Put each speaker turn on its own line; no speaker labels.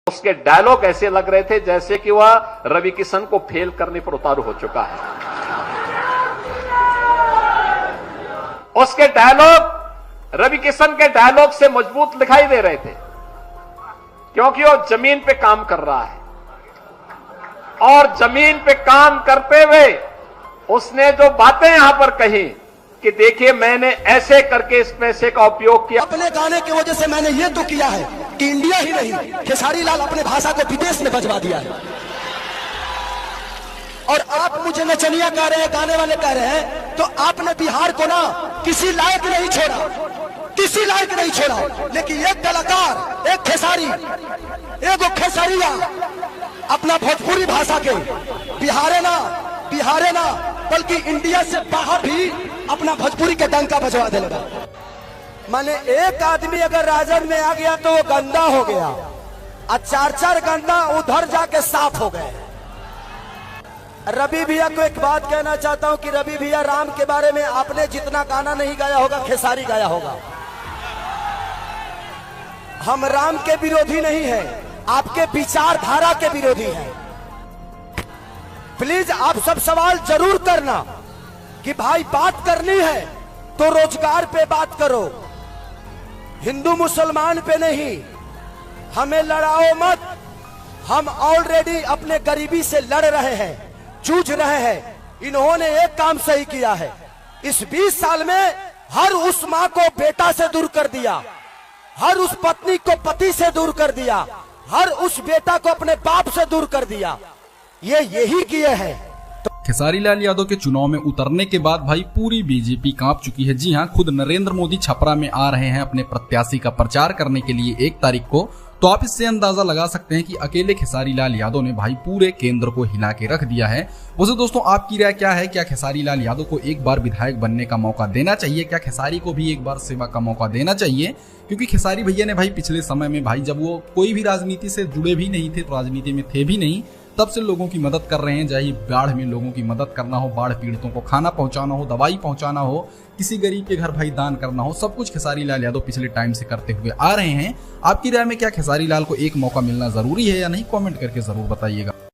उसके डायलॉग ऐसे लग रहे थे जैसे कि वह रवि किशन को फेल करने पर उतारू हो चुका है। उसके डायलॉग रवि किशन के डायलॉग से मजबूत दिखाई दे रहे थे, क्योंकि वो जमीन पे काम कर रहा है और जमीन पे काम करते हुए उसने जो बातें यहां पर कही कि देखिए मैंने ऐसे करके इस पैसे का उपयोग किया।
अपने गाने की वजह से मैंने ये तो किया है कि इंडिया ही नहीं खेसारी लाल अपने भाषा को विदेश में बजवा दिया है। और आप मुझे नचनिया कह रहे हैं, गाने वाले कह रहे हैं, तो आपने बिहार को ना किसी लायक नहीं छोड़ा, किसी लायक नहीं छोड़ा। लेकिन एक कलाकार, एक खेसारी, एक खेसारिया अपना भोजपुरी भाषा के बिहारे ना बल्कि इंडिया से बाहर भी अपना भोजपुरी के डंका बजवा देगा। माने एक आदमी अगर राजन में आ गया तो वो गंदा हो गया, और चार गंदा उधर जाके साफ हो गए। रवि भैया को एक बात कहना चाहता हूं कि रवि भैया, राम के बारे में आपने जितना गाना नहीं गाया होगा खेसारी गाया होगा। हम राम के विरोधी नहीं हैं, आपके विचारधारा के विरोधी हैं। प्लीज आप सब सवाल जरूर करना कि भाई बात करनी है तो रोजगार पे बात करो, हिंदू मुसलमान पे नहीं। हमें लड़ाओ मत, हम ऑलरेडी अपने गरीबी से लड़ रहे हैं, जूझ रहे हैं। इन्होंने एक काम सही किया है, इस 20 साल में हर उस माँ को बेटा से दूर कर दिया, हर उस पत्नी को पति से दूर कर दिया, हर उस बेटा को अपने बाप से दूर कर दिया। ये यही किए हैं।
खेसारी लाल यादव के चुनाव में उतरने के बाद भाई पूरी बीजेपी कांप चुकी है। जी हां, खुद नरेंद्र मोदी छपरा में आ रहे हैं अपने प्रत्याशी का प्रचार करने के लिए 1 तारीख को। तो आप इससे अंदाजा लगा सकते हैं कि अकेले खेसारी लाल यादव ने भाई पूरे केंद्र को हिला के रख दिया है। वैसे दोस्तों, आपकी राय क्या है? क्या खेसारी लाल यादव को एक बार विधायक बनने का मौका देना चाहिए? क्या खेसारी को भी एक बार सेवा का मौका देना चाहिए? क्योंकि खेसारी भैया ने भाई पिछले समय में भाई जब वो कोई भी राजनीति से जुड़े भी नहीं थे, तो राजनीति में थे भी नहीं, तब से लोगों की मदद कर रहे हैं। चाहे बाढ़ में लोगों की मदद करना हो, बाढ़ पीड़ितों को खाना पहुंचाना हो, दवाई पहुंचाना हो, किसी गरीब के घर भाई दान करना हो, सब कुछ खेसारी लाल यादव पिछले टाइम से करते हुए आ रहे हैं। आपकी राय में क्या खेसारी लाल को एक मौका मिलना जरूरी है या नहीं? कमेंट करके जरूर बताइएगा।